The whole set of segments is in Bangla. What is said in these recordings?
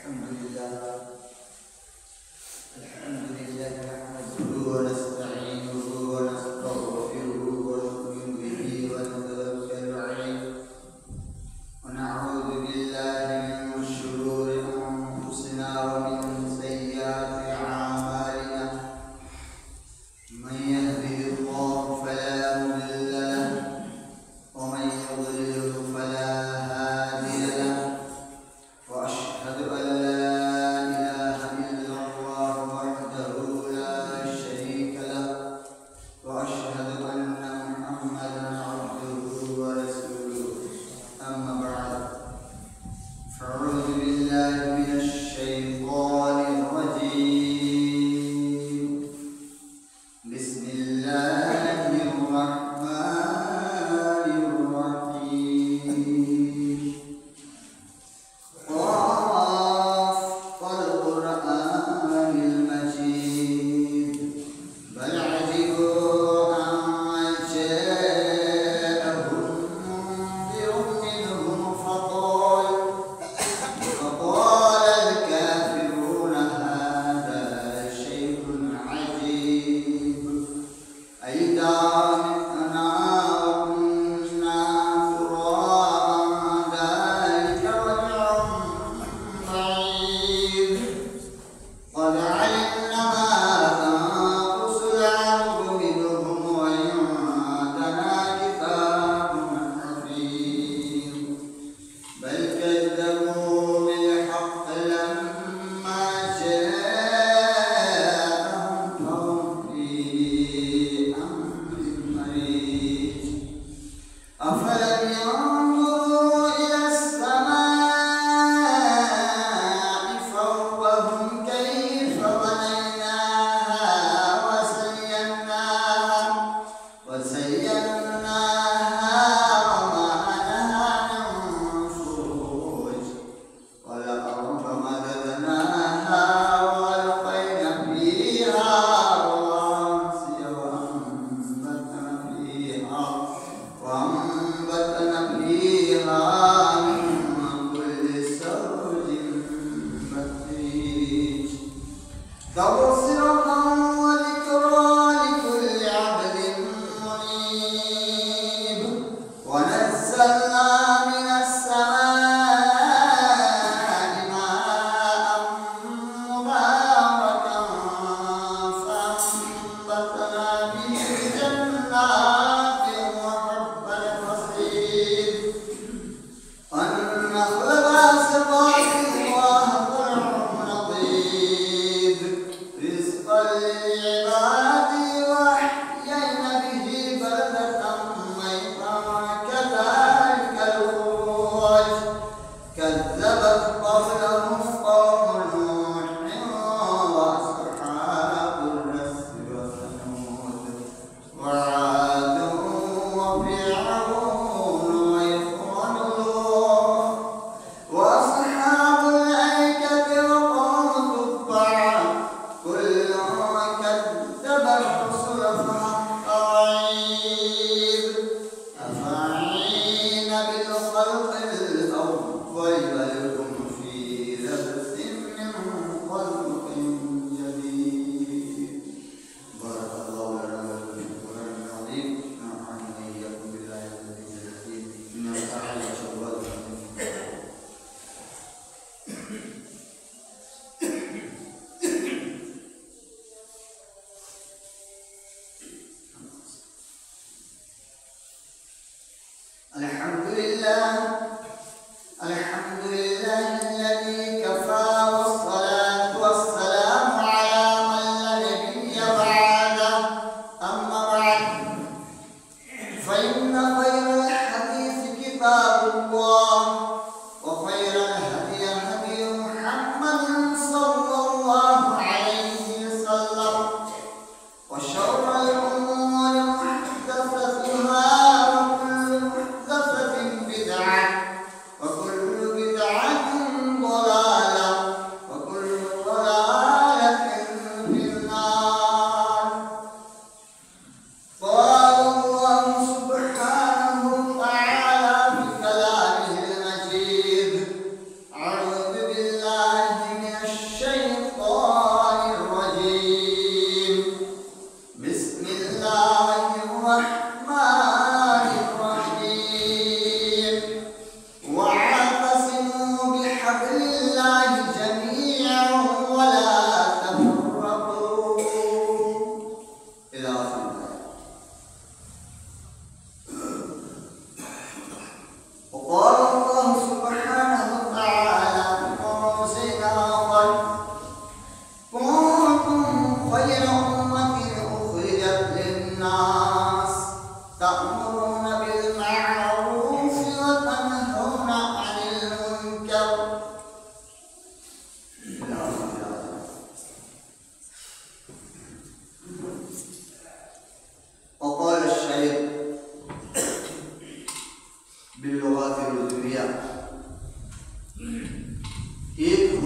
الحمد لله نحمده ونستعينه ونستغفره ونؤمن به ونتوكل عليه ونعوذ بالله من شرور أنفسنا ومن سيئات أعمالنا من يهده الله فلا مضل له ومن يضلل فلا هادي له وأشهد أن لا إله إلا الله وحده لا شريك له وأشهد أن محمدا عبده ورسوله أما بعد فأعوذ بالله من الشيطان الرجيم بسم الله الرحمن الرحيم قاف والقرآن المجيد بل عجبوا أن جاءهم منذر منهم فقال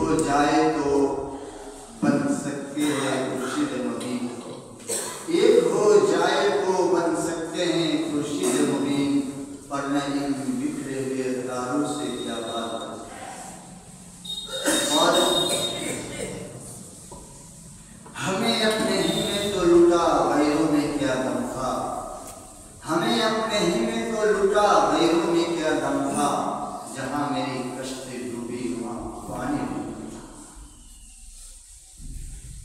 हो जाए तो बन सकते हैं खुर्शीद मुबीन, एक हो जाए तो बन सकते हैं खुर्शीद मुबीन, और न इन बिखरे हुए तारों से क्या बात। और हमें अपने ही में तो लुटा गैरों में क्या दम था, हमें अपने ही में तो लुटा गैरों में क्या दम था, जहां मेरी कश्ती डूबी वहां पानी डूबी था।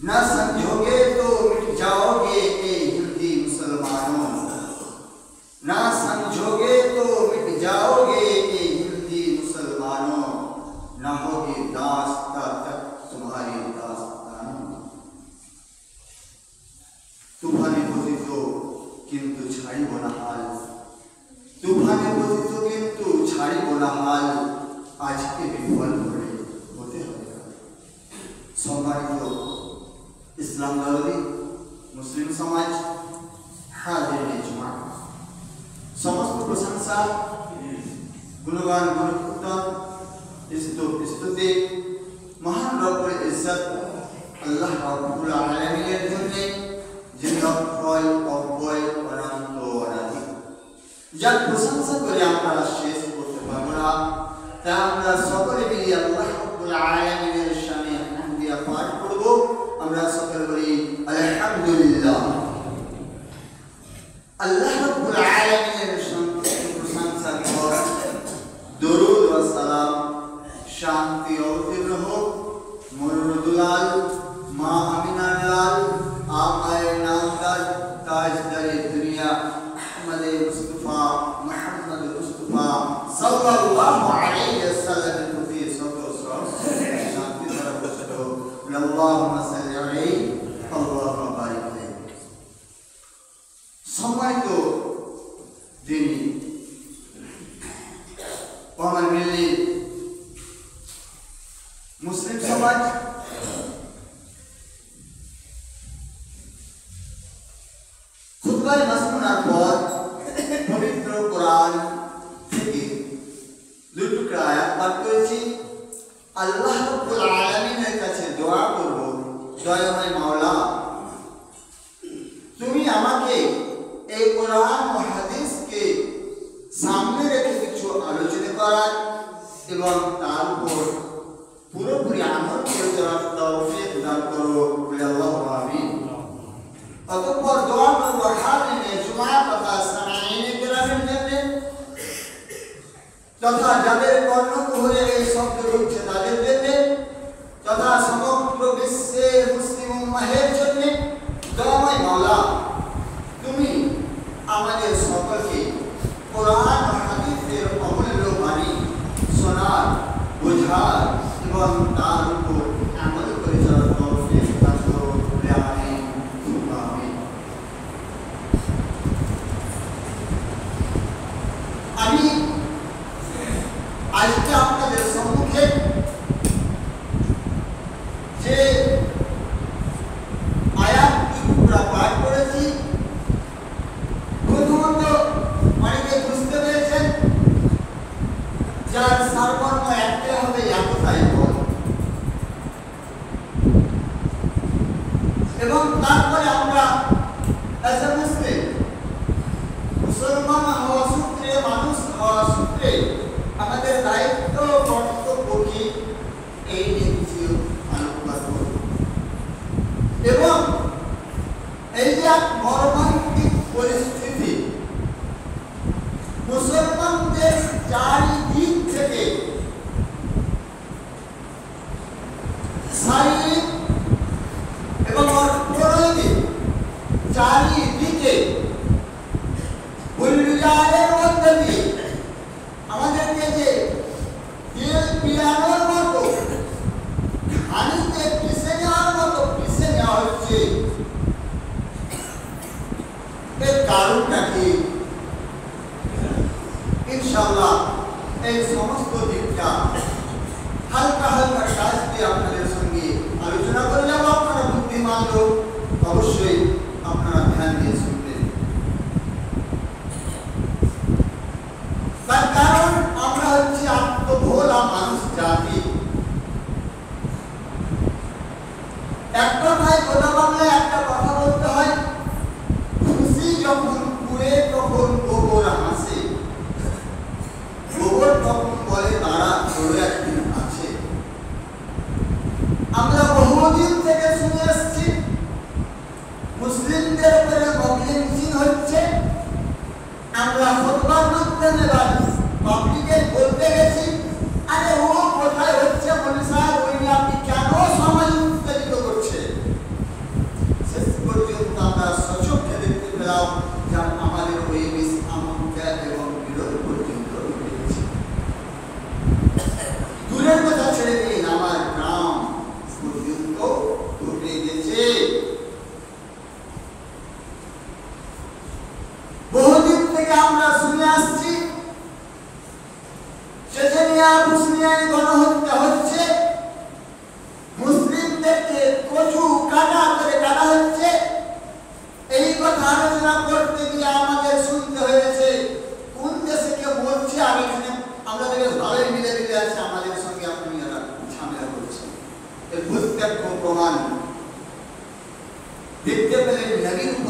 न समझोगे तो मिट जाओगे ए हिंदी मुसलमानों, न समझोगे तो मिट जाओगे ए हिंदी मुसलमानों, न होगी दास्ता तक तुम्हारी दास्तानों। तुफाने বসিত কিন্তু ছাড়িব না হাল, তুফানে বসিত কিন্তু ছাড়িব না হাল, আজকে বিফল হলে হতে হবে। সম্মানিত ইসলাম দরদি মুসলিম সমাজ, হাজির জুমা, সমস্ত প্রশংসা গুণগান গুণকীর্তন স্তুতি মহান রব্বুল ইজ্জত আল্লাহ রাব্বুল আলামিনের জন্য, যিনি অক্ষয় অব্যয় অনন্ত অনাদি, যার প্রশংসা করে আমরা শেষ করতে পারবো না। তা আমরা সকলে মিলে আল্লাহ রাব্বুল আলামিনের শানে হামদিয়া পাঠ করব। আমরা সকলে বলি আলহামদুলিল্লাহ। আল্লাহ রাব্বুল আলামিনের প্রশংসা কর, দরুদ ও সালাম, শান্তি অবতীর্ণ হোক মরুদুলাল মা আমিনার লাল आमाए नामदार ताजदारे दुनिया अहमद मुस्तफा मुहम्मद मुस्तफा सल्लल्लाहु अलैहि वसल्लम के सल्लल्लाहु शांति तरफ बसो। अल्लाहुम्मा सल्ली अलैहि अल्लाहुम्मा बारिक अलैहि। सम्मानित दिनी আমার মিল্লি মুসলিম সমাজ, খুতবায়ে মাসনুনার পর পবিত্র কোরআন থেকে দুই টুকরা আয়াত পাঠ করেছি। আল্লাহ রাব্বুল আলামিনের কাছে দোয়া করব, দয়াময় মাওলা তুমি আমাকে এই কোরআন ও হাদিসকে সামনে রেখে কিছু আলোচনা করার এবং তার উপর পুরোপুরি আমল করে চলার তৌফিক দান করো। আল্লাহু আমিন। অতঃপর দোয়া করব হাজিরিনে জুমা তথা সামাঈনে কেরামের জন্য, তথা যাদের কর্ণকুহরে এই শব্দ ঢুকছে তাদের জন্য, তথা সমগ্র বিশ্বের মুসলিম উম্মাহের জন্য। দয়াময় মাওলা তুমি আমাদের সকলকে কোরআন ও হাদিসের অমূল্য বাণী শোনার, বোঝার এবং তার উপর আমল করে চলার তৌফিক দান করো। আমিন সুম্মা আমিন। আমি আজকে আপনাদের সম্মুখে যে আয়াতগুলো পাঠ করেছি, প্রথমত অনেকে বুঝতে পেরেছেন যার সারমর্ম একটাই হবে ইয়াকুতাই পদ, এবং তারপরে আমরা এজ এ মুসলিম মুসলমান হওয়া সূত্রে, মানুষ হওয়া সূত্রে আমাদের দায়িত্ব কর্তব্য কি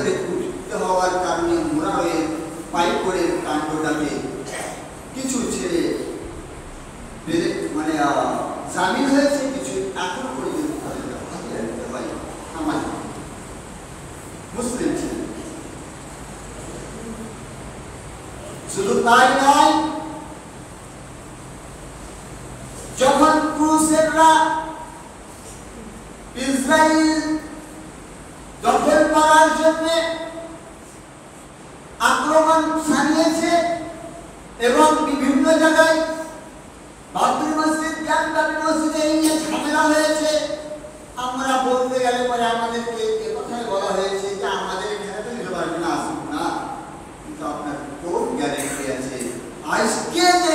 করে কুপিত হওয়ার কারণে মুরারের পাইপের কাণ্ডটাকে কিছু ছেড়ে মানে জামিন হয়েছে, কিছু এখনো পর্যন্ত আমার মুসলিম ছিলেন। শুধু তাই নয়, যখন ক্রুসেডরা ইসরায়েল দখল করার জন্য আক্রমণ চালিয়েছে এবং বিভিন্ন জায়গায় বাবরি মসজিদ, জামদানি মসজিদে এই নিয়ে ঝামেলা হয়েছে, আমরা বলতে গেলে পরে আমাদেরকে কথাই বলা হয়েছে যে আমাদের এখানে তো নিতে পারবে না, আসুন না। কিন্তু আপনার কোন গ্যারেন্টি আছে আজকে যে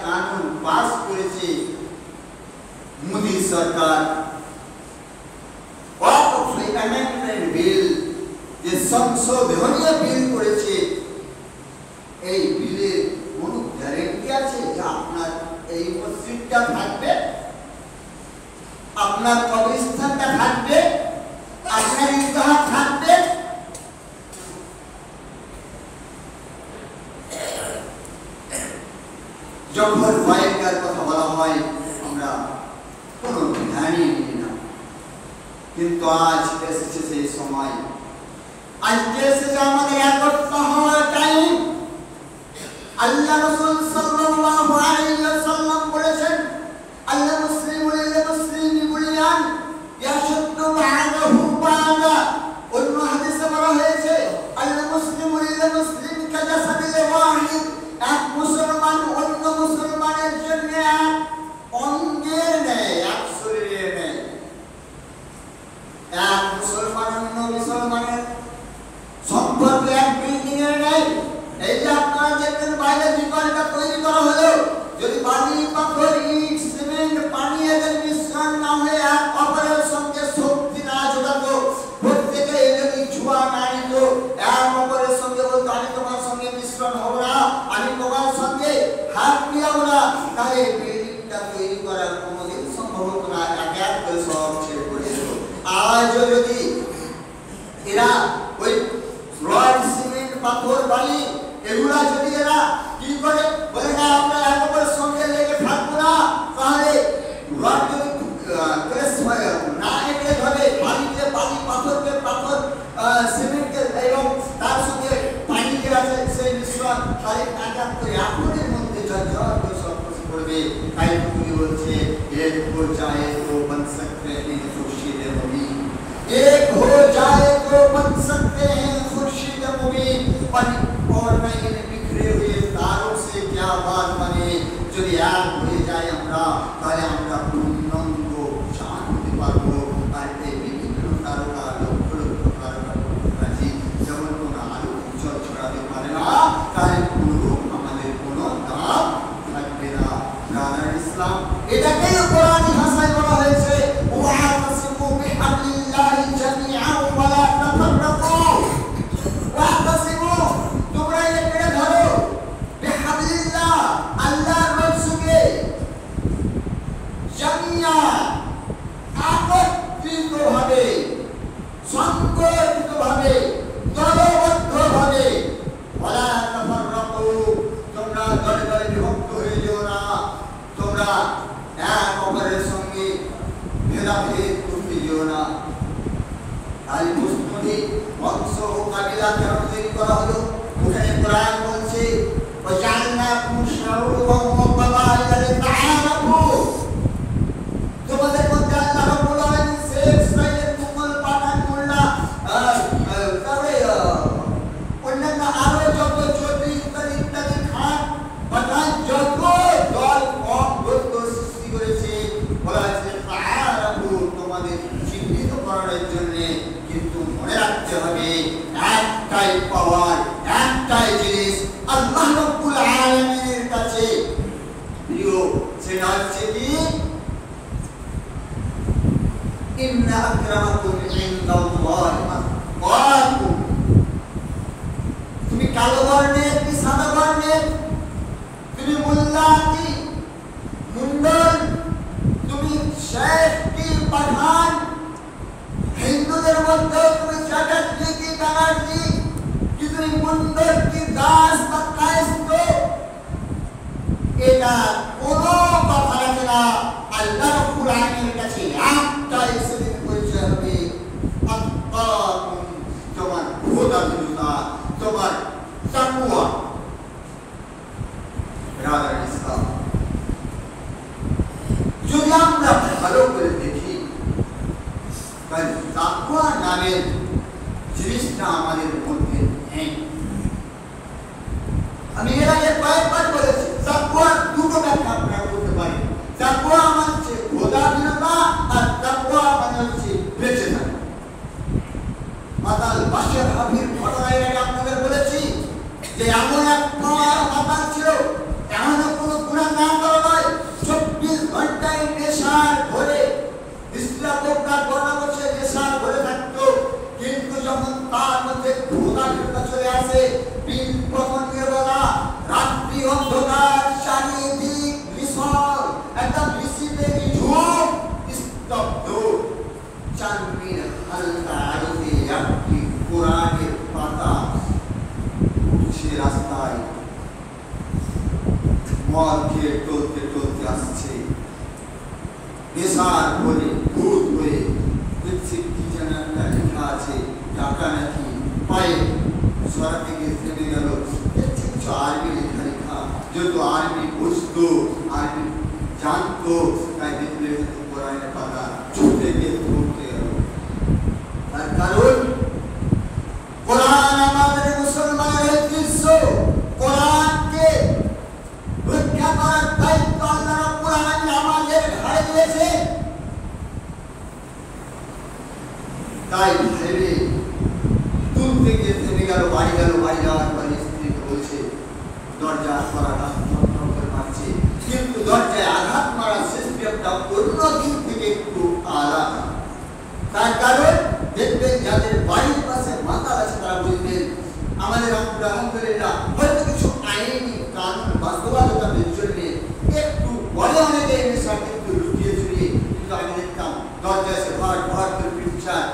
কানুন পাস করেছে মোদী সরকার, বিল যে সংশোধনীয় বিল করেছে, এই বিলের কোন গ্যারেন্টি আছে যে আপনার এই মসজিদটা থাকবে, আপনার কবরস্থানটা থাকবে, আপনার ঈদগাহ থাকবে? যখন ভয়ঙ্কর কথা বলা হয় আমরা কোনো ধ্যানই নিই না, কিন্তু আজ এসেছে সেই সময়, আজকে এসেছে আমাদের একত্র হওয়ার টাইম। আল্লাহ রাসূল সাল্লাল্লাহু আলাইহি ওয়াসাল্লাম বলেছেন, আল্লাহ মুসলিমুল মুসলিমি বুলিয়ান ইয়াশুদ্দু বা'দাহু বা'দা। অন্য হাদিসে বলা হয়েছে আল্লাহ মুসলিমুল মুসলিম কাজাসাদিল ওয়াহিদ, এক মুসলমান অন্য মুসলমানের জন্য এক অঙ্গের ন্যায়, এক শরীরের ন্যায়। এক মুসলমান অন্য মুসলমানের সম্পর্ক এক বিল্ডিং এর ন্যায়। এই যে আপনারা দেখবেন বাইরে জীবনটা তৈরি করা হলো, যদি বালি, পাথর, ইট, সিমেন্ট, পানি এদের মিশ্রণ না হয়ে এক অপরের সঙ্গে শক্তি না যোগাতো, প্রত্যেকে যদি ছোঁয়া না নিত, এক অপরের সঙ্গে বলতো আমি তোমার সঙ্গে মিশ্রণ হব না, আমি তোমার সঙ্গে হাত মিলাবো না, তাহলে বিল্ডিংটা তৈরি করার কোনোদিন সম্ভব হতো না, এক এক করে সব ছেড়ে পড়ে যেত। আজও যদি এরা ওই রড, সিমেন্ট, পাথর, বালি এগুলা যদি এরা কি করে বলে না আমরা এক অপরের সঙ্গে লেগে থাকবো না, তাহলে রড যদি না এঁকে ধরে, বালিকে বালি, পাথরকে পাথর, সিমেন্টকে এবং তার সঙ্গে পানি যে আছে সেই মিশ্রণ, তাহলে এক করে আপনাদের মধ্যে ঝরঝর করে সব কিছু করবে। তাই তুমি বলছে এক হো যায় তো বন সকতে হ্যাঁ খুরশিদ মুবিন, এক হো যায় তো বন সকতে হ্যাঁ খুরশিদ মুবিন। और नहीं बिखरे हुए तारों से क्या बात बने, যদি এক হয়ে যায় আমরা, তাহলে আমরা পূর্ণাঙ্গ চাঁদ হতে পারবো। আর এই বিভিন্ন তারকা, লক্ষ লক্ষ তারকা আছে, যেমন কোনো আলো উজ্জ্বল ছড়াতে পারে না, তাই অনুরূপ আমাদের কোনো দাম থাকবে না। ব্রাদার ইসলাম, এটাকেই কোরআনী ভাষায় বলা হয়েছে ওয়াতাসিমু বিহাবলিল্লাহি জামিআন ওয়া লা তাফাররাকু। ওয়াতাসিমু, তোমরা একে ধরো, বিহাবলিল্লাহ, আল্লাহর রসুলকে, জামিআন, একত্রিতভাবে, সংগঠিতভাবে, দলবদ্ধভাবে, ওয়া লা তাফাররাকু, তোমরা দলে দলে বিভক্ত হয়ে যেও না, তোমরা এক অপরের সঙ্গে ভেদাভেদ করতে যেও না। তাই মুসলিম বংশ ও কাবিলা কেন তৈরি করা হলো? ওখানে কোরআন বলছে ওয়াজআলনাকুম শুউবান ওয়া ক্বাবাইলা লিতাআরাফু। তোমাদের মধ্যে আল্লাহ রাব্বুল আলামিন শেখ, সাইয়েদ, মুগল, পাঠান, মোল্লা, তারপরে অন্যান্য আরো যত চৌধুরী ইত্যাদি ইত্যাদি খান পাঠান, যত দল কম দত্ত সৃষ্টি করেছে, বলা হয়েছে তাআরাফু, তোমাদের চিহ্নিত করার জন্য। কিন্তু মনে রাখতে হবে একটাই পাওয়ার, একটাই জিনিস আল্লাহ রাব্বুল আলামিনের কাছে প্রিয়, সেটা হচ্ছে কি ইন্না আকরামাকুম ইনদাল্লাহি আতকাকুম। তুমি কালো বর্ণের কি সাদা বর্ণের, তুমি মোল্লা কি মুন্ডল, তুমি শেখ কি পাঠান, হিন্দুদের মধ্যে তুমি সুন্দর কি গাছ বা কায়স্ত, এটা কোনো কথা রাখে না। আল্লাহ রাব্বুল আলামিনের কাছে একটাই সেদিন পরিচয় হবে, আত্মাকুম, তোমার খোদাভীরতা, তোমার তাকওয়া। ব্রাদার ইসলাম, যদি আমরা ভালো করে দেখি তাহলে তাকওয়া নামের জিনিসটা আমাদের মধ্যে নেই। আমি এর আগে কয়েকবার বলেছি, তাকওয়ার দুটো ব্যাখ্যা আমরা করতে পারি। তাকওয়া মানে হচ্ছে খোদাভীরতা, আর তাকওয়া মানে হচ্ছে বেঁচে থাকা। মাতাল বাশের হাবির ঘটনা এর আগে আপনাদের বলেছি যে এমন এক মাতাল ছিল, এমন কোনো গুনাহ না করা নয়, 24 ঘন্টায় নেশার ঘরে, ইসলাম প্রকার বর্ণনা করছে নেশার ঘরে থাকতো। কিন্তু যখন তার মধ্যে খোদাভীরতা চলে আসে, দিন প্রথমে বলা, রাত্রি অন্ধকার, চারিদিক বিশাল একটা বিশিতে ঝুম স্তব্ধ, চাঁদনির হালকা আলোতে একটি কোরআনের পাতা উঠছে রাস্তায়, মদ খেয়ে টলতে টলতে আসছে, নেশার ঘরে ভূত হয়ে দেখছে কি যেন একটা লেখা আছে, টাকা নাকি পায়ে সরা থেকে থেমে গেল, দেখছে কিছু আরবি লেখা, যেহেতু আরবি বুঝতো, আরবি জানতো, তাই দেখলে কোরআনের পাতা ছুটে গিয়ে পড়তে গেল। তার কারণ কোরআন আমাদের মুসলমানের দৃশ্য, কোরআনকে রক্ষা করার দায়িত্ব আল্লাহ রাব্বুল আলামিন আমাদের ঘাড়ে দিয়েছে। তাই ভেবে দূর থেকে থেমে গেল, বাড়ি গেল। বাড়ি যাওয়ার পরে স্ত্রীকে বলছে, দরজা আঘাত মারছে, কিন্তু দরজায় আঘাত মারার সিস্টেমটা অন্য দিন থেকে একটু আলাদা। তার কারণ দেখবেন যাদের বাড়ির পাশে মাতাল আছে তারা বুঝবেন আমাদের আলহামদুলিল্লাহ হয়তো কিছু আইনি কানুন বাস্তবায়নের জন্য একটু বলে অনেকে নেশা কিন্তু লুকিয়ে চুরিয়ে, কিন্তু আমি দেখতাম দরজা এসে ঘর ঘর করে পিছায়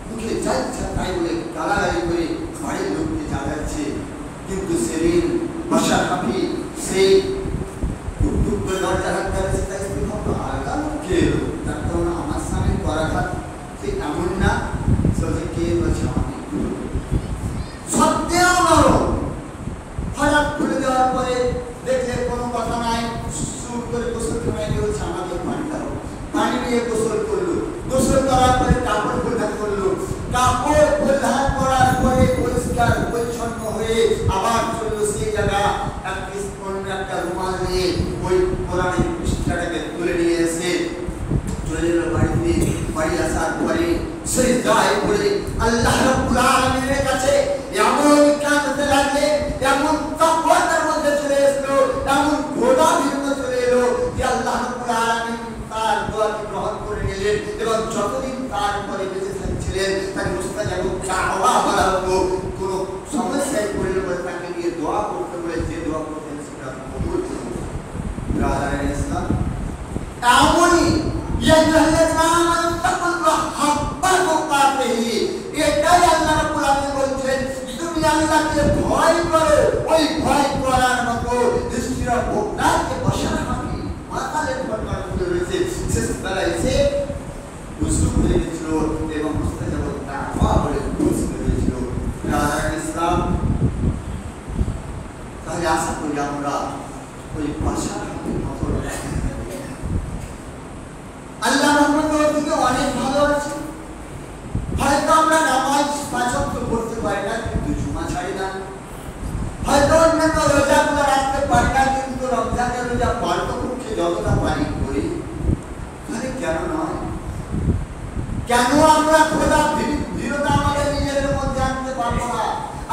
মুখে যা ইচ্ছা তাই বলে গালাগালি করে বাড়ির লোককে জাগাচ্ছে। কিন্তু সেদিন বাসার হাফি সেই টুকটুক করে দরজা হাতটা এসে তাই স্ত্রী ভাবলো আলগা লোক কে এলো, তার কারণ আমার স্বামী করাঘাত সে এমন না, সে কে বলছে আমাকে সত্যিও নরম। হঠাৎ খুলে দেওয়ার পরে দেখলে কোনো কথা নাই, শুরু করে গোসল খানায় গিয়ে হচ্ছে আমাকে পানি দাও, পানি নিয়ে গোসল করলো, গোসল করার পরে কাপড় পরিধান করলো, কাপড় পরিধান করার পরে পরিষ্কার পরিচ্ছন্ন হয়ে আবার চললো সেই জায়গা, একটা রুমাল নিয়ে ওই কোরআনের পৃষ্ঠাটাকে তুলে নিয়ে এসে চলে এলো বাড়িতে। বাড়ি আসার পরে সিজদায় পড়ে আল্লাহ রাব্বুল আলামিনের কাছে এমন কাঁদতে লাগলে, এমন তাকওয়া তার মধ্যে চলে এসলো, এমন খোদাভীরতা চলে এলো যে আল্লাহ রাব্বুল আলামিন তার দোয়াকে গ্রহণ করে নিলেন এবং যতদিন তার উপরে বেঁচে থাকছিলেন তাকে মুস্তাজাব দাওয়া বলা হতো। কোনো সমস্যায় পড়লে পরে তাকে নিয়ে দোয়া করতে বলে যে দোয়া করতেন সেটা কবুল হতো। ব্রাদার ইসলাম, এমনই এটাই আল্লাহ রাব্বুল আলামিন বলছেন, তুমি আল্লাহকে ভয় করো, ওই ভয় করার মতো দৃষ্টিরা ভোগনাকে বসার হাতে মাতালের ঘটনা ঘটে রয়েছে। শেষ বেলায় এসে উসুল হয়ে গেছিল এবং মুস্তাজাব দাওয়া বলে ঘোষণা হয়েছিল। ইসলাম, তাহলে আশা করি আমরা ওই বসার হাতে মতো আল্লাহ রহমতের দিকে অনেক ভালো আছে। হয়তো আমরা নামাজ পাঁচ ওয়াক্ত পড়তে পারি না, কিন্তু জুমা ছাড়ি না। হয়তো অন্যান্য রোজাগুলো রাখতে পারি না, কিন্তু রমজানের রোজা পারতপক্ষে যতটা পারি করি। তাহলে কেন নয়? কেন আমরা খোদা ভীরতা আমাদের নিজেদের মধ্যে আনতে পারবো না?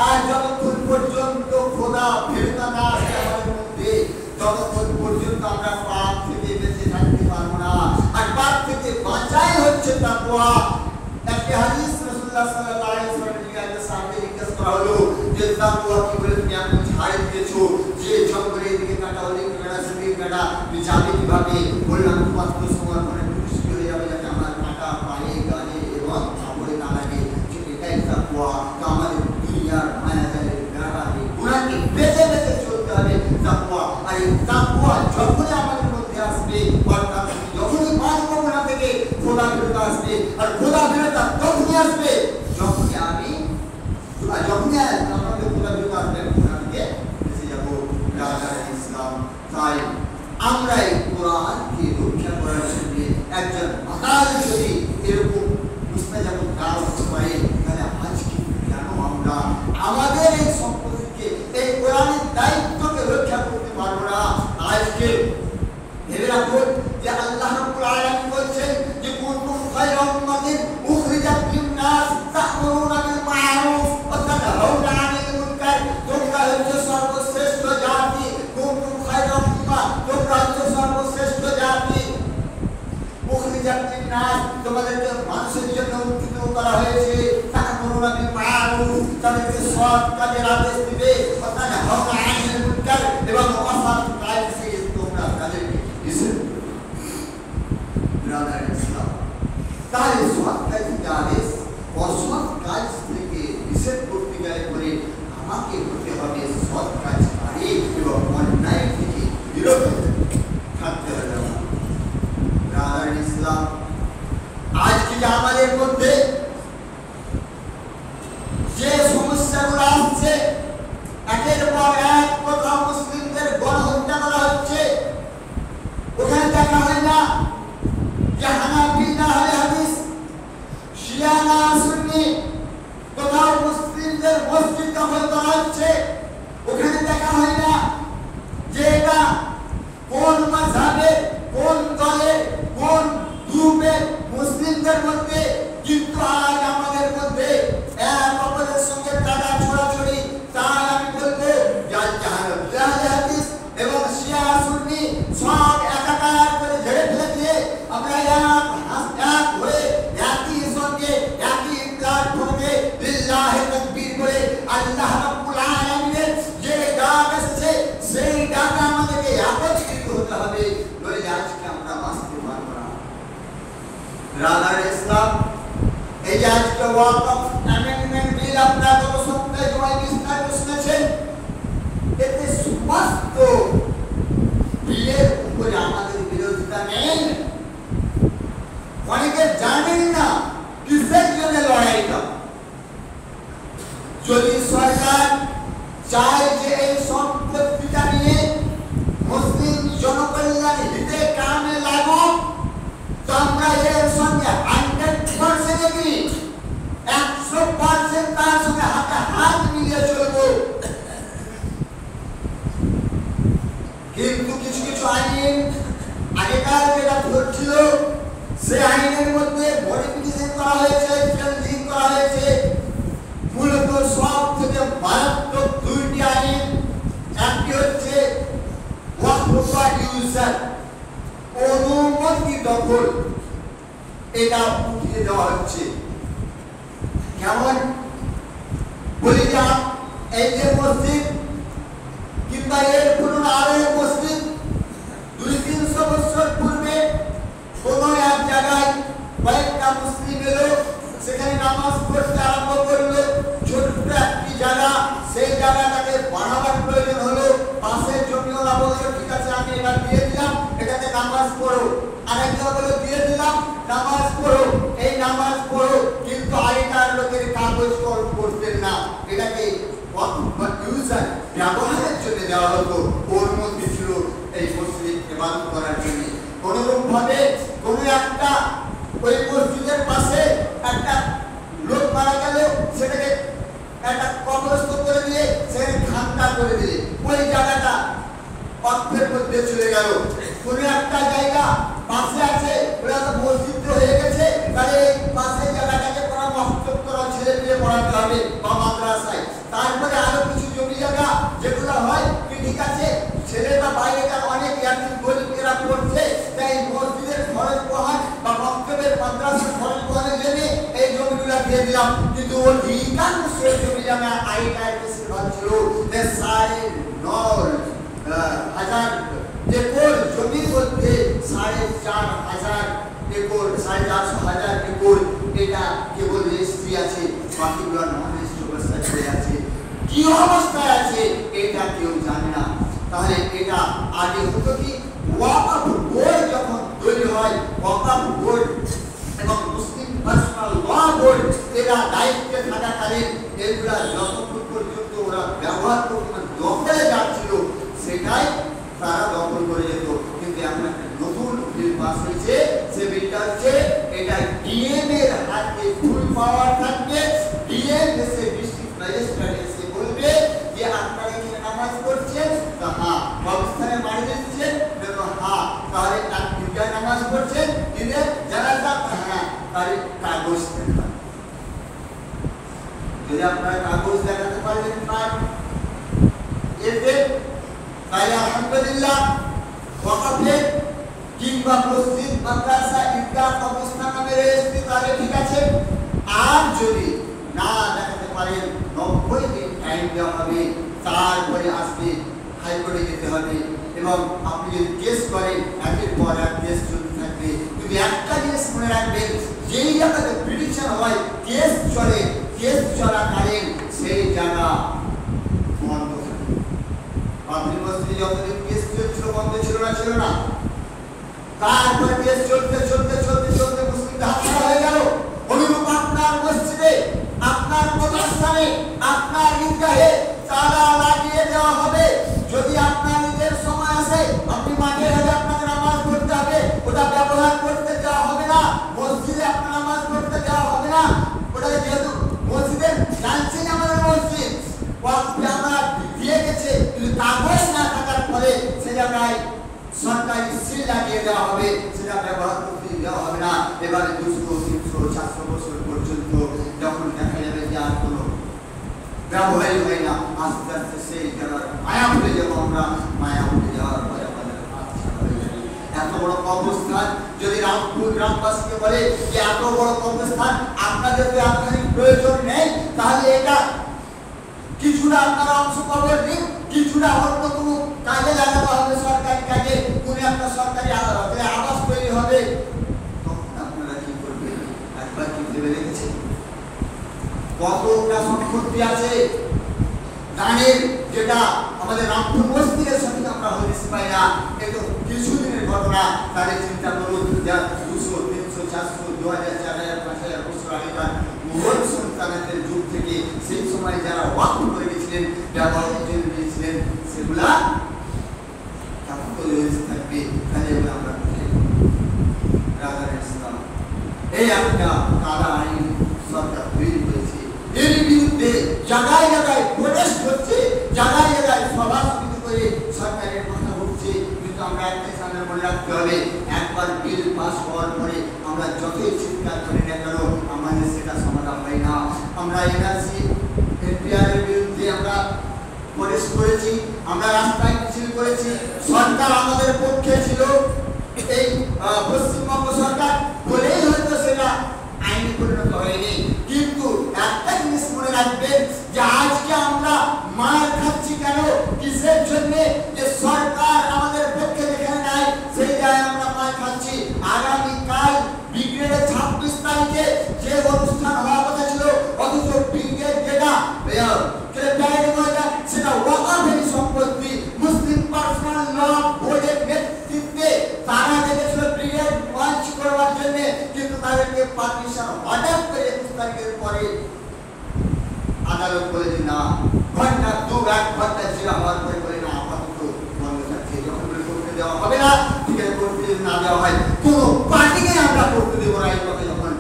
আর যতক্ষণ পর্যন্ত খোদা ভীরতা না আসে আমাদের মধ্যে, ততক্ষণ পর্যন্ত আমরা পাপ থেকে বেঁচে থাকতে পারবো না। আর পাপ থেকে বাঁচাই হচ্ছে তাকওয়া। একটি হাদিস রাসূলুল্লাহ সাল্লাল্লাহু আলাইহি ওয়াসাল্লামের সামনে জিজ্ঞেস করা হলো যে তাকওয়া কি বলে তুমি এমন ছাড় দিয়েছো যে জঙ্গলের দিকে কাটা হলে কাটা সেদিকে কাটা তুমি যাবে কিভাবে? বললাম কত সময় পরে খুশি হয়ে যাবে যাতে আমার কাটা পায়ে গায়ে এবং কাপড়ে না লাগে। এটাই তাকওয়া। আমাদের দুনিয়ার মায়া জালের তাকওয়া যখনই আমাদের মধ্যে আসবে, অর্থাৎ যখনই পাঁচ কখনা থেকে খোদা বিরত আসবে, আর খোদা বিরত তখনই আসবে যখনই আমাদের খোদা বিরত আসবে, খোদা থেকে বেঁচে যাবো। ইসলাম তাই আমরা এই কোরআনকে রক্ষা করার জন্য একজন মাতাল যদি এরকম মুস্তাজাব দাও পারে, তাহলে আজকে কেন আমরা আমাদের এই সম্পত্তিকে, এই কোরআনের দায়িত্বকে রক্ষা করতে পারবো না? আজকে ভেবে রাখুন যে আল্লাহ রাব্বুল আলামিন বলছেন যে কুনতুম খায়রা উম্মাতিন উখরিজাত লিন-নাস তা'মুরুনা বিল মা'রুফ ওয়া তানহাউনা 'আনিল মুনকার। তোমরা হচ্ছে সর্বশ্রেষ্ঠ জাতি। কুনতুম খায়রা উম্মাহ, তোমরা হচ্ছে সর্বশ্রেষ্ঠ জাতি। উখরিজাত লিন-নাস, তোমাদেরকে মানুষের জন্য উত্থিত করা হয়েছে। তা'মুরুনা বিল মা'রুফ, তাদেরকে সৎ কাজের আদেশ দিবে। ওয়া তানহাউনা 'আনিল মুনকার, এবং অসৎ কাজ থেকে তোমরা তাদেরকে নিষেধ করবে। ইসলাম তাহলে সৎ কাজ থেকে আদেশ, অসৎ কাজ থেকে নিষেধ করতে গেলে পরে আমাকে হতে হবে সৎ কাজকারী এবং অন্যায় থেকে বিরত থাকতে হবে। ইসলাম আজকে যে আমাদের মধ্যে যে সমস্যাগুলো আসছে, একের পর এক কোথাও মুসলিমদের গণহত্যা করা হচ্ছে, ওখানে দেখা হয় না যে হানাফি না আহলে হাদিস, শিয়া না সুন্নি, কোথাও মুসলিমদের মসজিদ দখল করা হচ্ছে, ওখানে দেখা হয় না যে এটা কোন মাযহাবে, কোন দলে, কোন গ্রুপে মুসলিমদের মধ্যে। কিন্তু আজ আমাদের মধ্যে এক অপরের সঙ্গে টাকা ছড়াছড়ি। তাই আমি বলবো আহলে হাদিস এবং শিয়া সুন্নি সব একাকার করে ঝেড়ে ফেলে দিয়ে আমরা এক হয়ে একই সঙ্গে একই প্ল্যাটফর্মে লিল্লাহি তাকবীর করে আল্লাহ রাব্বুল আলামিনের যে ডাক আসছে সেই ডাকে আমাদেরকে একত্রিত হতে হবে, নইলে আজকে আমরা বাঁচতে পারবো না। ব্রাদার ইসলাম, এই যে আজকে ওয়াকফ অ্যামেন্ডমেন্ট বিল আপনারা গত সপ্তাহে জমায় বিস্তারিত শুনেছেন, এতে সমস্ত বিলের উপরে আমাদের বিরোধিতা নেই। অনেকে জানেন না কিসের জন্য লড়াইটা। যদি সরকার চায় যে এই সম্পত্তিটা নিয়ে মুসলিম জনকল্যাণ হিতে কামে লাগুক, তো আমরা এর সঙ্গে 100% এগ্রি, 100% তার সঙ্গে হাতে হাত মিলিয়ে চলবো। কিন্তু কিছু কিছু আইন আগেকার যেটা ছিল, সে আইনের মধ্যে মডিফিকেশন করা হয়েছে, চেঞ্জিং করা হয়েছে। মূলত সব থেকে মারাত্মক দুইটি আইন, একটি হচ্ছে ওয়াকফ ইউজার, অনুমতি দখল, এটা উঠিয়ে দেওয়া হচ্ছে। কেমন বলি যা, এই যে মসজিদ কিংবা এর পুরনো আরো মসজিদ 200-300 বছর পূর্বে কোন এক জায়গায় কয়েকটা মুসলিম এলো, সেখানে নামাজ পড়তে আরম্ভ করলো। ছোট্ট একটি জায়গা, সেই জায়গাটাকে বাড়াবার প্রয়োজন হলো। পাশের জমিওয়ালা বললো ঠিক আছে আমি এটা দিয়ে দিলাম, এটাতে নামাজ পড়ো। আরেকজন বললো দিয়ে দিলাম, নামাজ পড়ো। এই নামাজ পড়ো, কিন্তু আগেকার লোকের কাগজ করতেন না, এটাকে ইউজার ব্যবহারের জন্য দেওয়া হতো। ওর মধ্যে ছিল এই মসজিদ ইবাদত করার জন্য। কোনোরকম ভাবে কোনো একটা ওই মসজিদের পাশে একটা লোক মারা গেল, সেটাকে একটা কবরস্থ করে দিয়ে সেখানে খানকা করে দিলে ওই জায়গাটা অর্থের মধ্যে চলে গেল। কোনো একটা জায়গা পাশে আছে, ওরা তো মসজিদ হয়ে গেছে, তাহলে এই পাশের জায়গাটাকে কোনো মসজিদ করা ছেলে পেয়ে পড়াতে হবে বা মাদ্রাসায়। তারপরে আরো কিছু জমি জায়গা যেগুলো হয় কি ঠিক আছে, ছেলেটা বাইরেকার অনেক ইয়াতিম গরিবেরা পড়ছে, তাই মসজিদের খরচ বহন বা মক্তবের মাদ্রাসার খরচ বহনের জন্য এই জমিগুলো দিয়ে দিলাম। কিন্তু অধিকাংশ জমি জায়গা আগেকার বেশিরভাগ ছিল 4,500 একর জমির মধ্যে 4,500 একর, 4,500 একর এটা কেবল রেজিস্ট্রি আছে, বাকিগুলো নন রেজিস্ট্রি অবস্থায় পড়ে আছে। কি অবস্থায় আছে এটা কেউ জানে না। তাহলে এটা আগে হতো কি ওয়াকফ বোর্ড যখন তৈরি হয়, ওয়াকফ বোর্ড এবং মুসলিম পার্সোনাল ল বোর্ড এরা দায়িত্বে থাকাকালীন এগুলা যতক্ষণ পর্যন্ত ওরা ব্যবহার করতে দখলে যাচ্ছিল সেটাই তারা দখল করে যেত। কিন্তু এখন একটা নতুন বিল পাস হয়েছে, সে বিলটা হচ্ছে এটা ডিএম এর হাতে ফুল পাওয়ার থাকবে। ডিএম এসে ডিস্ট্রিক্ট ম্যাজিস্ট্রেট এসে বলবে যে আপনারা কি নামাজ পড়ছেন, তা হ্যাঁ, অবস্থানে বাড়ি দিচ্ছেন, হ্যাঁ, তাহলে তার দুইটা নামাজ পড়ছেন, ঈদের জানাজা, হ্যাঁ, তাহলে কাগজ দেখান। যদি আপনারা কাগজ দেখাতে পারবেন তার এতে, তাহলে আলহামদুলিল্লাহ ওয়াকফে কিংবা মসজিদ মাদ্রাসা ঈদগাহ কবরস্থান নামে রেজিস্ট্রি তাহলে ঠিক আছে। আর যদি না দেখাতে পারেন 90 দিন টাইম দেওয়া হবে, তারপরে আসবে হাইকোর্টে যেতে হবে এবং আপনি যদি কেস করেন একের পর এক কেস চলতে থাকবে। কিন্তু একটা জিনিস মনে রাখবেন, যেই জায়গাতে পিটিশন হয় কেস চলে, কেস চলাকালীন সেই জায়গা বন্ধ থাকে। আপনি মসজিদে যতদিন কেস চলছিল বন্ধ ছিল না, ছিল না। তারপরে কেস চলতে চলতে চলতে চলতে মুসলিম হাতছাড়া হয়ে গেল। অনুরূপ আপনার মসজিদে, আপনার প্রতিষ্ঠানে, আপনার ঈদগাহে তালা লাগিয়ে দেওয়া হবে। যদি আপনার ঈদের সময় আসে আপনি মাঠে গেলে আপনাকে নামাজ পড়তে হবে, ওটা ব্যবহার করতে দেওয়া হবে না। মসজিদে আপনার নামাজ পড়তে দেওয়া হবে না। ওটাকে যেহেতু মসজিদে জানছেন আমাদের মসজিদ ওয়াকফে আমরা দিয়ে গেছে, কিন্তু কাগজ না থাকার ফলে সে জায়গায় সরকারি সিল লাগিয়ে দেওয়া হবে, সেটা ব্যবহার করতে দেওয়া হবে না। এবারে 200, 300, 400 বছর পর্যন্ত যখন দেখা যাবে যে আর কোনো ব্যবহারই হয় না, আস্তে আস্তে সেই জায়গার মায়া ভুলে যাবো আমরা। মায়া ভুলে যাওয়ার পরে আমাদের হাতছাড়া হয়ে যাবে। এত বড় কবরস্থান যদি রামপুর গ্রামবাসীকে বলে যে এত বড় কবরস্থান আপনাদের তো আপনাদের প্রয়োজন নেই, তাহলে এটা কিছুটা আপনারা অংশ কবর দিন, কিছুটা অন্য কোনো কাজে লাগানো হবে, সরকারি কাজে, কোনো একটা সরকারি আবাস তৈরি হবে, তখন আপনারা কি করবেন? একবার কি ভেবে দেখেছেন কতটা সম্পত্তি আছে জানেন? যেটা আমাদের রামপুর মসজিদের সঙ্গে আমরা হদিস পাই না, কিন্তু কিছুদিনের ঘটনা। তাহলে চিন্তা করুন, 200, 300, 400, 2000, 4000, 5000 বছর আগেকার মুঘল সুলতানদের যুগ থেকে সেই সময় যারা ওয়াকফ করে গেছিলেন, ব্যবহার করে দিয়েছিলেন, সেগুলা কেমন করে থাকবে? তাহলে আমরা এই একটা কালা আইন সরকার তৈরি করেছে, এর বিরুদ্ধে জায়গায় জায়গায় প্রোটেস্ট হচ্ছে, জায়গায় জায়গায় সভা সমিতি করে সরকারের কথা উঠছে। কিন্তু আমরা একটা সামনে মনে রাখতে হবে, একবার বিল পাস হওয়ার পরে আমরা যতই চিৎকার করি না কেন আমাদের সেটা সমাধান হয় না। আমরা এনআরসি এনপিআর এর বিরুদ্ধে আমরা প্রোটেস্ট করেছি, আমরা রাস্তায় মিছিল করেছি, সরকার আমাদের পক্ষে ছিল, এই পশ্চিমবঙ্গ সরকার বলেই হয়তো সেটা আইনে পরিণত হয়নি। কিন্তু একটা জিনিস মনে রাখবেন যে আজকে আমরা মার খাচ্ছি কেন, কিসের জন্য? যে সরকার আমাদের পক্ষে যেখানে নাই সেই জায়গায় আমরা মার খাচ্ছি। আগামীকাল ব্রিগেডের 26 তারিখে যে অনুষ্ঠান হওয়ার কথা ছিল, অথচ ব্রিগেড যেটা সেটা ওয়াকফের সম্পত্তি মুসলিম পার্সোনাল ল বোর্ডের নেতৃত্বে তারা দেখেছিল ব্রিগেড লঞ্চ করবার জন্য, কিন্তু তাদেরকে পারমিশন অর্ডার করে 21 তারিখের পরে আদালত বলে যে না, ঘন্টা 2-1 ঘন্টা ছিল হওয়ার পরে বলে না, আপাতত বন্ধ থাকছে, যখন করতে দেওয়া হবে না, ঠিক আছে, করতে না দেওয়া হয় কোনো পার্টিকে আমরা করতে দেবো না। এই কথা যখন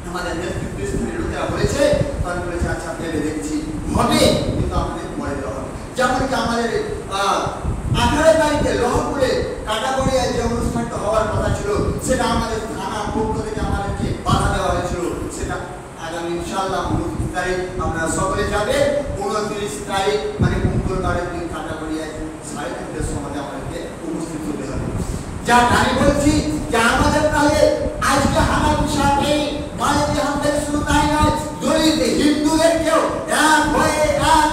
আমাদের নেতৃত্ব স্থানীয় লোকেরা বলেছে, তখন বলেছে আচ্ছা ভেবে দেখছি হবে, কিন্তু আমাদের পরে দেওয়া হবে। যেমন কি আমাদের 18 তারিখে লহপুরে কাটাগড়িয়ায় যে অনুষ্ঠানটা হওয়ার কথা ছিল, সেটা আমাদের থানা পক্ষ থেকে আমাদেরকে বাধা দেওয়া হয়েছিল। সেটা আগামী ইনশাআল্লাহ 29 তারিখ আমরা সকলে যাবে। 29 তারিখ মানে মঙ্গলবারের দিন কাটাগড়িয়ায় 3:30টার সময় আমাদেরকে উপস্থিত হতে হবে। যা আমি বলছি যে আমাদের তাহলে আজকে হানাফি শাফি মালিকি হাম্বলি শুধু তাই নয়, দলিত হিন্দুদেরকেও এক হয়ে এক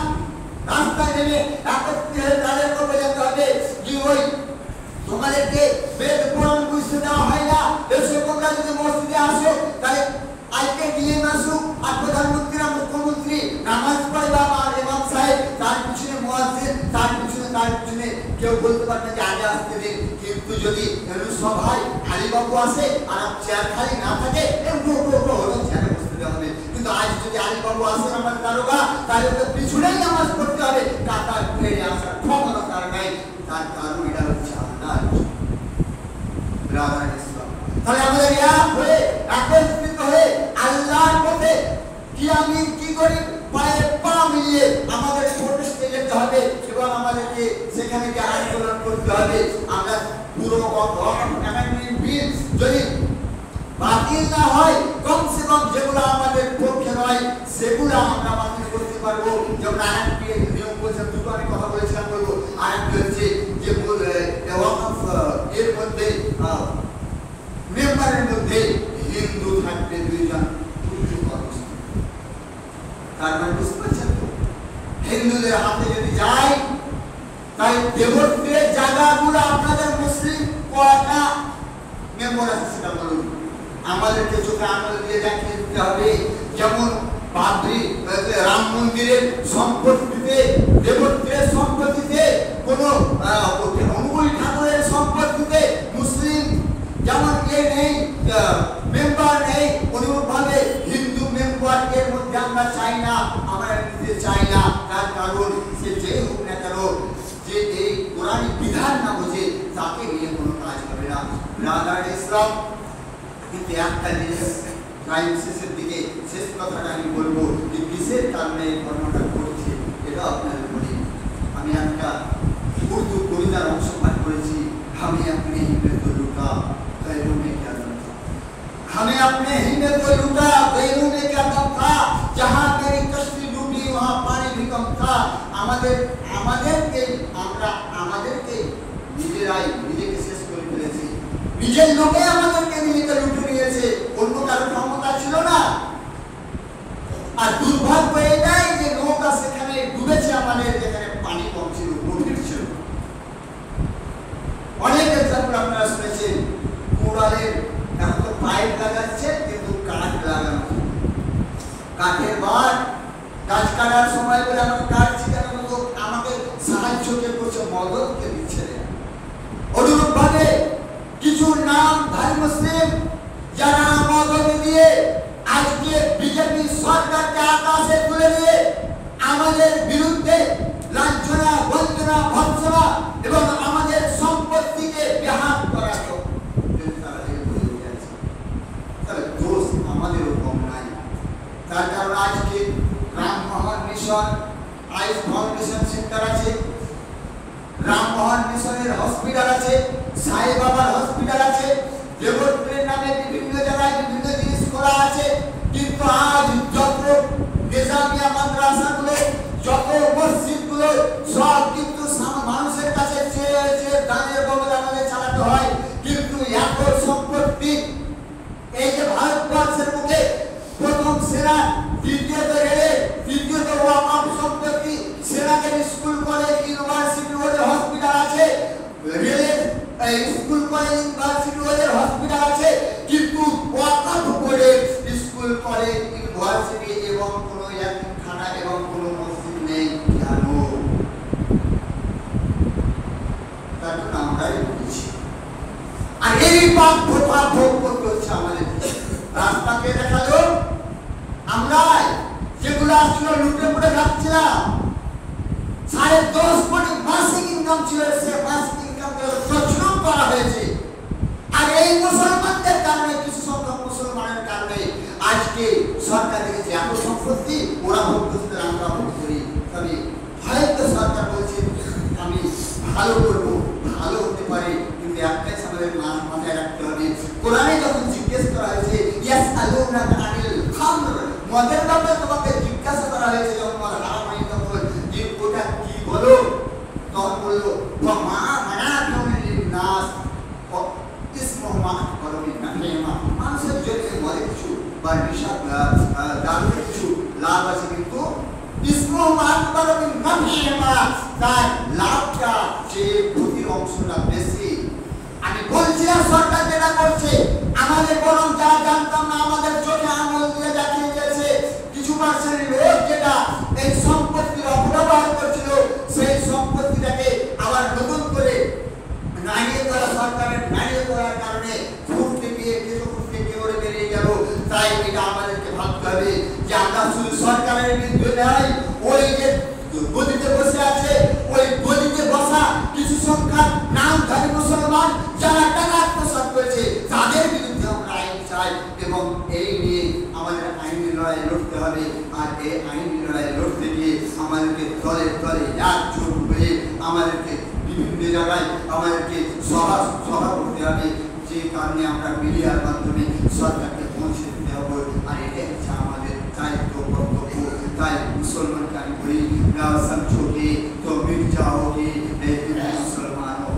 রাস্তায় নেমে একত্রিত হয়ে তাদেরকে বোঝাতে হবে যে ওই তোমাদেরকে বেদ পুরাণ বুঝতে দেওয়া হয় না, এসে তোমরা যদি মসজিদে আসো তাহলে আজকে ডিএম আসুক আর প্রধানমন্ত্রী মুখ্যমন্ত্রী নামাজ পড়ে বা আমার ইমাম সাহেব, তার পিছনে মুয়াজ্জিন, তার পিছনে কেউ বলতে পারে না যে আগে আসতে দিন। কিন্তু যদি সভায় খালি বাবু আসে আর চেয়ার খালি না থাকে, হলো চেয়ারে বসতে দেওয়া হবে। কিন্তু আজ যদি আলী বাবু আসেন আমার দারোগা, তাহলে ওদের পিছনেই নামাজ পড়তে হবে, কাতার ফিরে আসার ক্ষমতা তার নাই। তার কারণ এটা হচ্ছে আল্লাহ। তাহলে আমাদের এক হয়ে একত্রিত হয়ে আল্লাহর পথে কি করি, পায়ে পা মিলিয়ে আমাদের প্রতিষ্ঠা যেতে হবে এবং আমাদেরকে সেখানে গিয়ে আন্দোলন করতে হবে। আমরা পুরো বিল যদি বাতিল না হয়, কমসে কম যেগুলো আমাদের পক্ষে নয় সেগুলো আমরা বাতিল করতে পারবো। যেমন আরেকটি নিয়ম বলছে, দুটো আমি কথা বলেছিলাম বলবো। আরেকটি হচ্ছে যে এর মধ্যে মেম্বারের মধ্যে হিন্দু থাকবে 2 জন, তার মানে বুঝতে পারছেন তো, হিন্দুদের হাতে যদি যায়, তাই দেবত্বের জায়গাগুলো আপনাদের মুসলিম কয়টা মেম্বার আছে সেটা বলুন, আমাদেরকে চোখে আঙুল দিয়ে দেখিয়ে দিতে হবে। যেমন বাবরি রাম মন্দিরের সম্পত্তিতে, দেবত্বের সম্পত্তিতে, কোন অনুকূল ঠাকুরের সম্পত্তিতে মুসলিম যেমন নেই, মেম্বার নেই, অনুরূপভাবে হিন্দু মেম্বার এর মধ্যে আমরা চাই না, আমরা নিতে চাই না। তার কারণ সে যে হোক না কেন, যে এই কোরআনী বিধান না বোঝে তাকে নিয়ে কোনো কাজ হবে না। ব্রাদার ইসলাম, কিন্তু একটা জিনিস শেষের দিকে শেষ কথাটা আমি বলবো যে কিসের কারণে এই ঘটনাটা ঘটছে এটা আপনাদের বলি। আমি একটা উর্দু কবিতার অংশ পাঠ করেছি, আমি আপনি হিমে তো লুকা गैरों में क्या दम था, हमें अपने ही में तो लूटा गैरों में क्या दम था, जहाँ मेरी कश्ती डूबी वहाँ पानी भी कम था। আমাদেরকে নিজেরাই নিজেকে শেষ করে ফেলেছি, নিজের লোকে আমাদেরকে নিজেকে লুটে নিয়েছে, অন্য কারো ক্ষমতা ছিল না। আর দুর্ভাগ্য এটাই যে নৌকা সেখানে ডুবেছে আমাদের, যেখানে পানি কম ছিল, গভীর ছিল। অনেক এক্সাম্পল আপনারা শুনেছেন, কোড়ালের এখন তো পাইপ লাগাচ্ছে কিন্তু কাঠ লাগানো, কাঠের বার, গাছ কাটার সময় বলে আমাকে কাটছি কেন, তো আমাকে সাহায্য কে করছে, মদতকে দিচ্ছে। অনুরূপ ভাবে কিছু নাম ভাই মুসলিম যারা মদত দিয়ে আজকে বিজেপি সরকারকে আকাশে তুলে দিয়ে আমাদের বিরুদ্ধে লাঞ্ছনা, বঞ্চনা, ভৎসনা এবং আমাদের সম্পত্তিকে বেহাত করা দোষ আমাদেরও কম নাই। তার কারণ আজকে রামমোহন মিশন, আইস ফাউন্ডেশন সেন্টার আছে, রামমোহন মিশনের হসপিটাল আছে, সাই বাবার হসপিটাল আছে, দেবত্বের নামে বিভিন্ন জায়গায় বিভিন্ন জিনিস করা আছে। কিন্তু আজ যত নিজামিয়া মাদ্রাসাগুলো, যত মসজিদগুলো সব কিন্তু মানুষের কাছে চেয়ে দানের বদলে আমাদের চালাতে হয়। কিন্তু এত সম্পত্তি, এই যে ভারতবর্ষের মুখে প্রথম সেনা, দ্বিতীয়ত রেলে, তৃতীয়ত ওয়াকফ সম্পত্তি, সেনাকে স্কুল কলেজ ইউনিভার্সিটি ওদের হসপিটাল আছে, রেলের স্কুল কলেজ ইউনিভার্সিটি ওদের হসপিটাল আছে, কিন্তু ওয়াকফ করে স্কুল কলেজ ইউনিভার্সিটি এবং কোনো এতিমখানা এবং কোনো মসজিদ নেই কেন? তার জন্য আমরাই বলছি। আর এই পাপ ভোগ করতে হচ্ছে আমাদের। রাস্তাকে দেখালো আমরা যেগুলো আসছিল লুটে পুটে খাচ্ছিলাম, 10.5 কোটি মাসিক ইনকাম ছিল, সে মাসিক ইনকাম তছরূপ করা হয়েছে। আর এই মুসলমানদের কারণে, কিছু সংখ্যক মুসলমানের কারণে আজকে সরকার দেখেছে এত সম্পত্তি ওরা ভোগ করতে, আমরা ভোগ করি। তবে হয়তো সরকার বলছে আমি ভালো করবো, ভালো হতে পারে, কিন্তু একটাই আমাদের মাথায় রাখতে হবে, কোরআনে যখন জিজ্ঞেস করা হয়েছে ইয়াসআলুনাকা আনিল খামর, মদের ব্যাপারে তোমাকে জিজ্ঞাসা করা হয়েছে, যখন মদ হারাম হয়ে তখন যে ওটা কি বলো, তখন বললো মা মানাতুন লিন্নাস ইসমুহা আকবারু মিন নাফিহিমা, মানুষের জন্য মদের কিছু বা নিশা দারুর কিছু লাভ আছে, কিন্তু ইসমুহা আকবারু মিন নাফিহিমা, তার লাভটা যে ক্ষতির অংশটা বেশি। আমি বলছিলাম সরকার যেটা করছে আমাদের বরং যা জানতাম না আমাদের চোখে আঙুল দিয়ে দেখিয়ে দিয়েছে। কিছু পার্সেন্ট লোক যেটা সংখ্যার নামধারী মুসলমান যারা টাকা আত্মসাৎ করেছে তাদের বিরুদ্ধে আমরা আইন চাই এবং এই নিয়ে আমাদের আইনি লড়াই লড়তে হবে। আর এই আইনি লড়াই লড়তে গিয়ে আমাদেরকে দলে দলে একজোট হয়ে আমাদেরকে বিভিন্ন জায়গায় আমাদেরকে সভা করতে হবে, যে কারণে আমরা মিডিয়ার মাধ্যমে সরকারকে পৌঁছে দিতে হবে। আর এটাই হচ্ছে আমাদের দায়িত্ব কর্তব্য। তাই মুসলমানকে আমি বলি, না সমঝোগে তো মিট যাओगे মুসলমানো,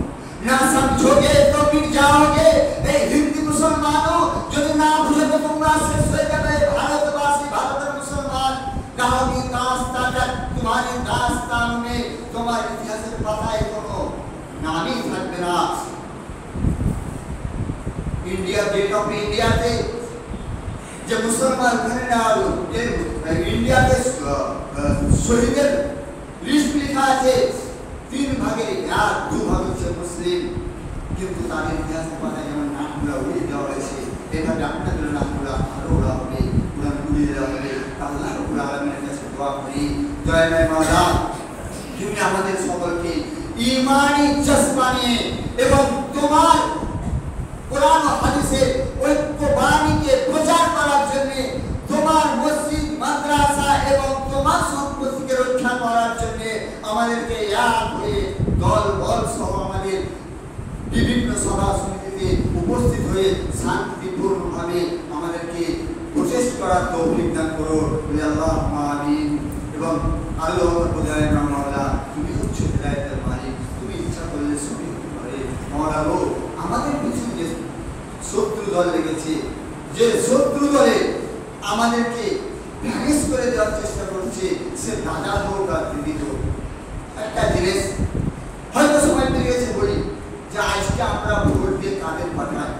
না সমঝোগে তো মিট যাओगे এই হিন্দু মুসলমানো। যদি না বুঝে তো তোমরা শেষ হয়ে যাবে ভারতবাসী, ভারতের মুসলমান। कहोगी दास्तान तुम्हारी दास्तान में তোমার ইতিহাসের পাতায় কোনো নামই থাকবে না। इंडिया गेट ऑफ इंडिया তে যে মুসলমান ঘরে না হলো इंडिया के শহীদের লিস্ট লেখা আছে, 3 ভাগে 2 ভাগ হচ্ছে মুসলিম, কিন্তু তাদের ইতিহাসের পাতায় যেমন নামগুলো উড়িয়ে দেওয়া হয়েছে, এভাবে আপনাদের নামগুলো আরো ওরা হবে, ওরা উড়িয়ে দেওয়া হবে। আল্লাহ রাব্বুল আলামিনের কাছে দোয়া করি, দয়াময় মাওলা তুমি আমাদের সকলকে ঈমানি জজবা নিয়ে এবং তোমার কোরআন ও হাদিসের ঐক্যবাণীকে প্রচার করার জন্য, তোমার মসজিদ মাদ্রাসা এবং তোমার সম্পত্তিকে রক্ষা করার জন্য আমাদেরকে এক হয়ে দল বল সহ আমাদের বিভিন্ন সভা সমিতিতে উপস্থিত হয়ে শান্তিপূর্ণভাবে আমাদেরকে প্রচেষ্টা করার তৌফিক দান করো। আল্লাহুম্মা আমিন। এবং আল্লাহ প্রদায় মাওলা তুমি উচ্চ হিদায়াতের মালিক, তুমি ইচ্ছা করলে সবই হতে পারে। মাওলা গো, আমাদের পিছনে যে শত্রু দল লেগেছে, যে শত্রু দলে আমাদেরকে ভ্যানিশ করে দেওয়ার চেষ্টা করছে, সে দাদা হোক আর দিদি হোক, একটা জিনিস হয়তো সময় পেয়ে গেছে বলি যে আজকে আমরা ভোট দিয়ে কাদের পাঠাই,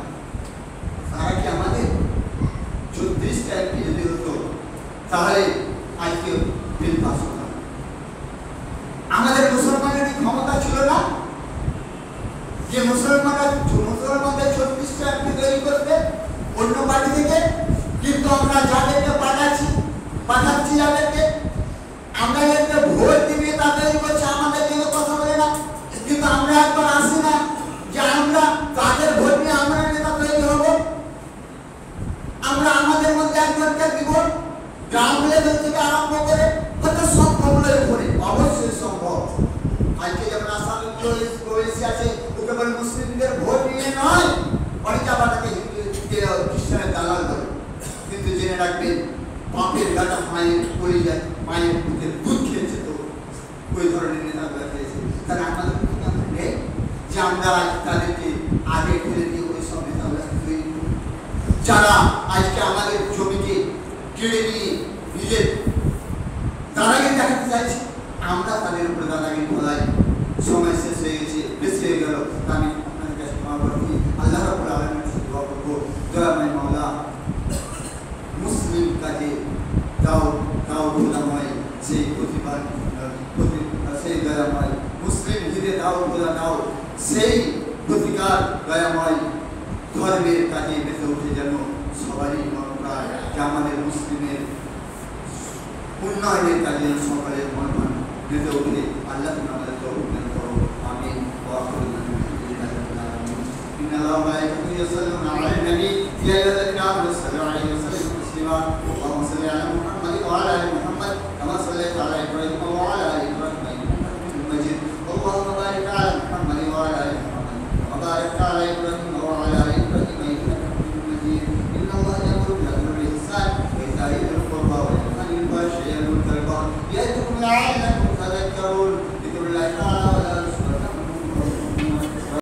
তারা কি আমাদের 34টা এমপি যদি হতো তাহলে আজকে বিল পাস হতো। আমাদের মুসলমানের কি ক্ষমতা ছিল না যে মুসলমানদের 36টা এমপি তৈরি করতে অন্য পার্টি থেকে? কিন্তু আমরা যাদেরকে পাঠাচ্ছি যাদেরকে আমরা যাদেরকে ভোট দিবে তাদের করছে, আমাদের কেউ কথা বলে না। কিন্তু আমরা একবার আসি না যে আমরা তাদের ভোট নিয়ে আমরা নেতা তৈরি হব, আমরা আমাদের মধ্যে একজনকে দিব, গ্রাম লেভেল থেকে আরম্ভ করে হয়তো সব খবরের উপরে অবশ্যই সম্ভব। আজকে যেমন আসামের ওয়েসি আছে, ওকে বলে মুসলিমদের ভোট নিয়ে নয়, অনেকে আবার তাকে খ্রিস্টানের দালাল করে। কিন্তু জেনে রাখবেন, পাপের গাটা মায়ের পড়ে যায়, মায়ের বুকের দুধ খেয়েছে, তো ওই ধরনের নেতাগুলো খেয়েছে। তাহলে আমাদের নেই যে আমরা তাদেরকে আগে ফেলে দিয়ে ওই সব নেতাগুলো তৈরি করি, যারা আজকে আমাদের জমিকে কেড়ে নিয়ে নিজের দাদাগিরি দেখাতে চাইছে। আমরা তাদের উপরে দাদাগিরি বলাই। সময় শেষ হয়ে গেছে, বেশি হয়ে গেল, আমি আপনাদের কাছে ক্ষমা করছি। আল্লাহ রাব্বুল আলামিনের কাছে দোয়া করবো, দয়াময় মাওলা মুসলিম কাজে দাও সেই প্রতিবাদ, সেই দয়াময় মুসলিম হিতে দাও সেই প্রতিকার দয়াময় ধর্মের কাজে মেতে উঠে যেন সবারই মন প্রায়, যে আমাদের মুসলিমের উন্নয়নের কাজে সকলের মন মেতে উঠে। আল্লাহ তুমি আমাদের তৌফিক দান করো। আমিন। ওয়া আখিরু দাওয়ানা ইন্নাল্লাহা ওয়া মালাইকাতুহু ইউসাল্লুনা আলান নবী ইয়া আইয়ুহাল্লাযীনা আমানু সাল্লু আলাইহি ওয়া সাল্লিমু তাসলিমা। আল্লাহুম্মা সাল্লি আলা মুহাম্মাদিন ওয়া আলা আলি